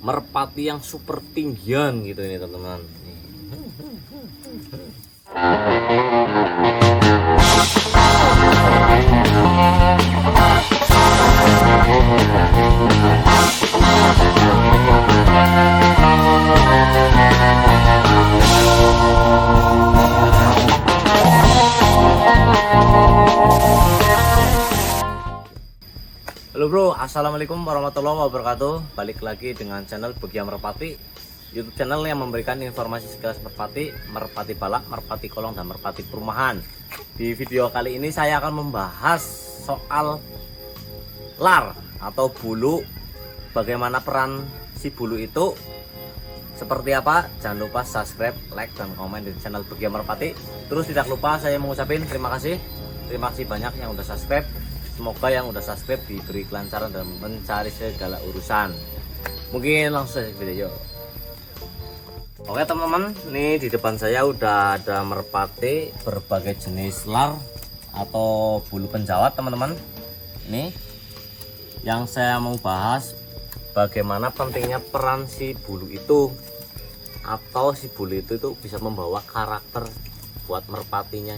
merpati yang super tinggian gitu ini teman-teman. Halo bro, assalamualaikum warahmatullahi wabarakatuh. Balik lagi dengan channel Beggia Merpati, YouTube channel yang memberikan informasi sekilas merpati, merpati balak, merpati kolong, dan merpati perumahan. Di video kali ini saya akan membahas soal lar atau bulu. Bagaimana peran si bulu itu, seperti apa? Jangan lupa subscribe, like, dan komen di channel Beggia Merpati. Terus tidak lupa saya mengucapkan terima kasih banyak yang udah subscribe. Semoga yang udah subscribe diberi kelancaran dalam mencari segala urusan. Mungkin langsung saja video. Oke teman-teman, ini di depan saya udah ada merpati berbagai jenis lar atau bulu penjawat teman-teman. Ini yang saya mau bahas, bagaimana pentingnya peran si bulu itu, atau si bulu itu bisa membawa karakter buat merpatinya,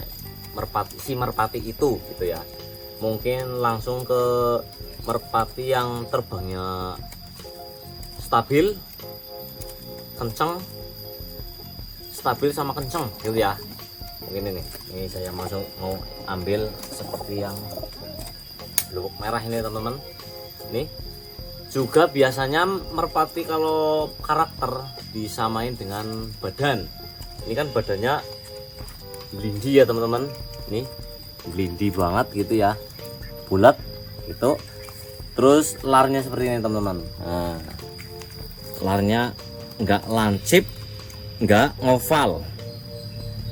si merpati itu gitu ya. Mungkin langsung ke merpati yang terbangnya stabil, kenceng, stabil sama kenceng gitu ya. Mungkin ini saya mau ambil seperti yang lubuk merah ini teman-teman. Ini juga biasanya merpati kalau karakter disamain dengan badan. Ini kan badannya melindi ya teman-teman. Ini melindi banget gitu ya, bulat gitu. Terus larnya seperti ini teman-teman. Nah, larnya nggak lancip, nggak ngoval.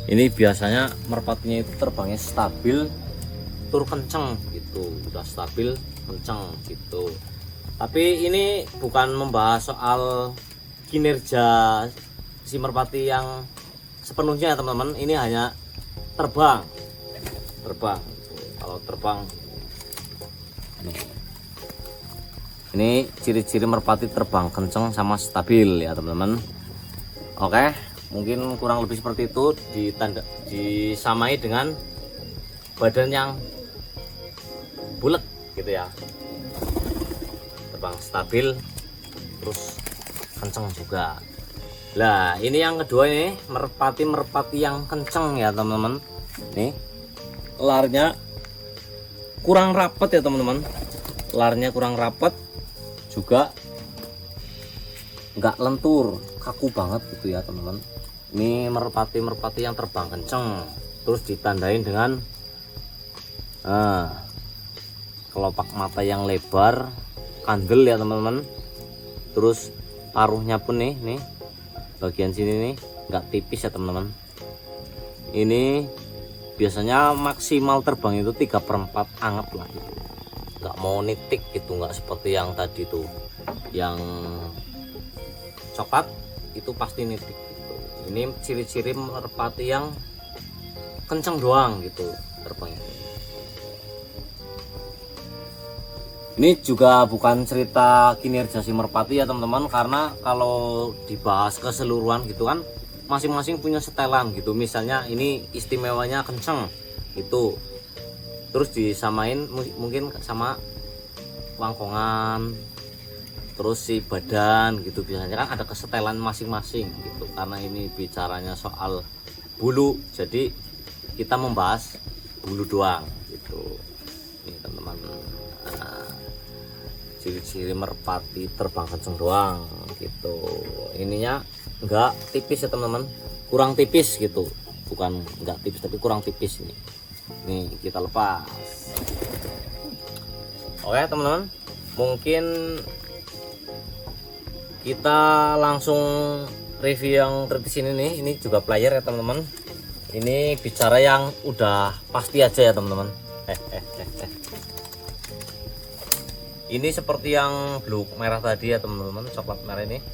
Ini biasanya merpatinya itu terbangnya stabil, tur kenceng gitu. Udah stabil, kenceng gitu. Tapi ini bukan membahas soal kinerja si merpati yang sepenuhnya teman-teman. Ini hanya terbang. Kalau terbang, ini ciri-ciri merpati terbang kenceng sama stabil ya teman-teman. Oke, mungkin kurang lebih seperti itu, disamai dengan badan yang bulat gitu ya, terbang stabil terus kenceng juga. Nah ini yang kedua, ini merpati yang kenceng ya teman-teman. Nih larnya kurang rapat ya teman-teman, larnya kurang rapat juga, nggak lentur, kaku banget gitu ya teman-teman. Ini merpati yang terbang kenceng, terus ditandain dengan kelopak mata yang lebar, kandel ya teman-teman. Terus paruhnya pun nih bagian sini nih nggak tipis ya teman-teman. Ini biasanya maksimal terbang itu 3/4 anget lah gitu. Nggak mau nitik gitu, nggak seperti yang tadi tuh yang coklat itu pasti nitik gitu. Ini ciri-ciri merpati yang kenceng doang gitu terbangnya. Ini juga bukan cerita kinerja si merpati ya teman-teman, karena kalau dibahas keseluruhan gitu kan masing-masing punya setelan gitu. Misalnya ini istimewanya kenceng itu, terus disamain mungkin sama wangkongan, terus si badan gitu. Biasanya kan ada kesetelan masing-masing gitu. Karena ini bicaranya soal bulu, jadi kita membahas bulu doang gitu. Ini teman-teman, ciri-ciri merpati terbang kenceng doang gitu. Ininya enggak tipis ya teman-teman, kurang tipis gitu, bukan enggak tipis tapi kurang tipis. Nih kita lepas. Oke teman-teman, mungkin kita langsung review yang terkecil ini. Ini juga player ya teman-teman. Ini bicara yang udah pasti aja ya teman-teman. Ini seperti yang blue merah tadi ya teman-teman, coklat merah ini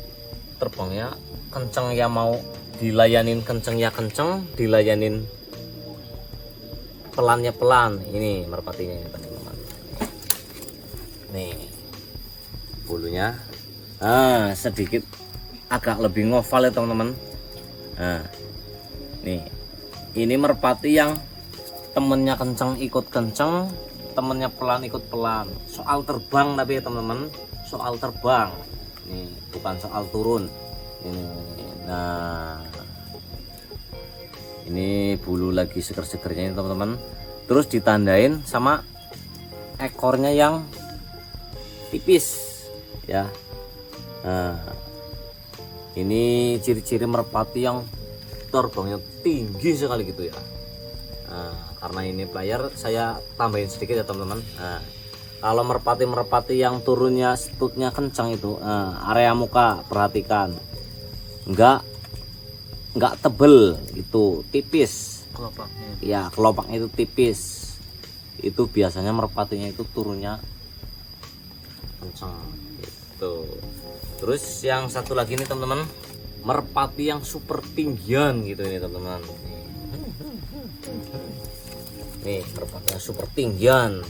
terbangnya kenceng ya, mau dilayanin kenceng ya kenceng, dilayanin pelannya pelan. Ini merpatinya ini teman-teman. Nih bulunya sedikit agak lebih ngoval ya teman-teman. Nah, nih ini merpati yang temennya kenceng ikut kenceng, temennya pelan ikut pelan. Soal terbang tapi ya teman-teman, soal terbang nih, bukan soal turun ini. Nah, ini bulu lagi seger-segernya ini teman-teman, terus ditandain sama ekornya yang tipis ya. Nah, ini ciri-ciri merpati yang terbangnya tinggi sekali gitu ya. Nah, karena ini player saya tambahin sedikit ya teman-teman. Nah, kalau merpati-merpati yang turunnya stutnya kencang itu, area muka perhatikan, enggak tebel, itu tipis. Kelopaknya. Ya, kelopaknya itu tipis. Itu biasanya merpatinya itu turunnya kencang gitu. Terus yang satu lagi nih teman-teman, merpati yang super tinggian gitu ini teman-teman. Nih merpati yang super tinggian,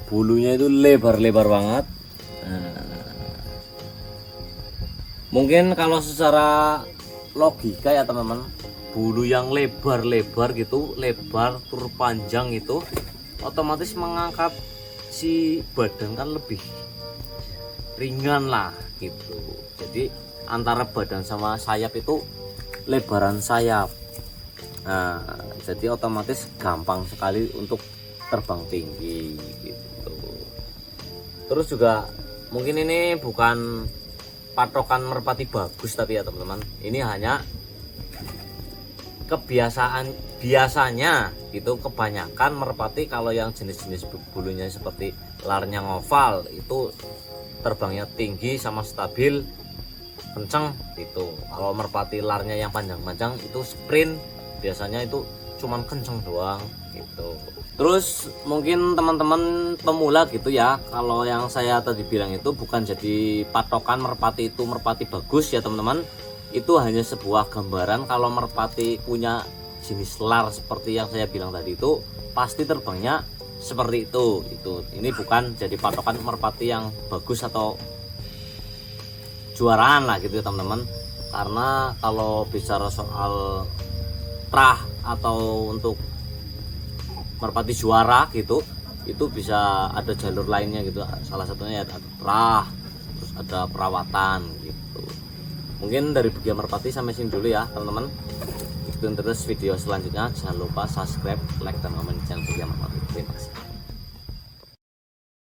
bulunya itu lebar-lebar banget. Mungkin kalau secara logika ya teman-teman, bulu yang lebar-lebar gitu, lebar tur panjang itu otomatis mengangkat si badan kan lebih ringan lah gitu. Jadi antara badan sama sayap itu lebaran sayap. Nah, jadi otomatis gampang sekali untuk terbang tinggi gitu. Terus juga mungkin ini bukan patokan merpati bagus tapi ya teman-teman, ini hanya kebiasaan. Biasanya itu kebanyakan merpati kalau yang jenis-jenis bulunya seperti larnya ngoval itu terbangnya tinggi sama stabil kenceng gitu. Kalau merpati larnya yang panjang-panjang itu sprint, biasanya itu cuman kenceng doang gitu. Terus mungkin teman-teman pemula gitu ya, kalau yang saya tadi bilang itu bukan jadi patokan merpati itu merpati bagus ya teman-teman. Itu hanya sebuah gambaran kalau merpati punya jenis lar seperti yang saya bilang tadi itu pasti terbangnya seperti itu. Ini bukan jadi patokan merpati yang bagus atau juaraan lah gitu ya teman-teman. Karena kalau bicara soal trah atau untuk merpati juara gitu, itu bisa ada jalur lainnya gitu. Salah satunya ya ada trah, terus ada perawatan gitu. Mungkin dari Bugia Merpati sampai sini dulu ya teman-teman. Ikutin terus video selanjutnya, jangan lupa subscribe, like, dan komen channel Bugia Merpati. Terima kasih.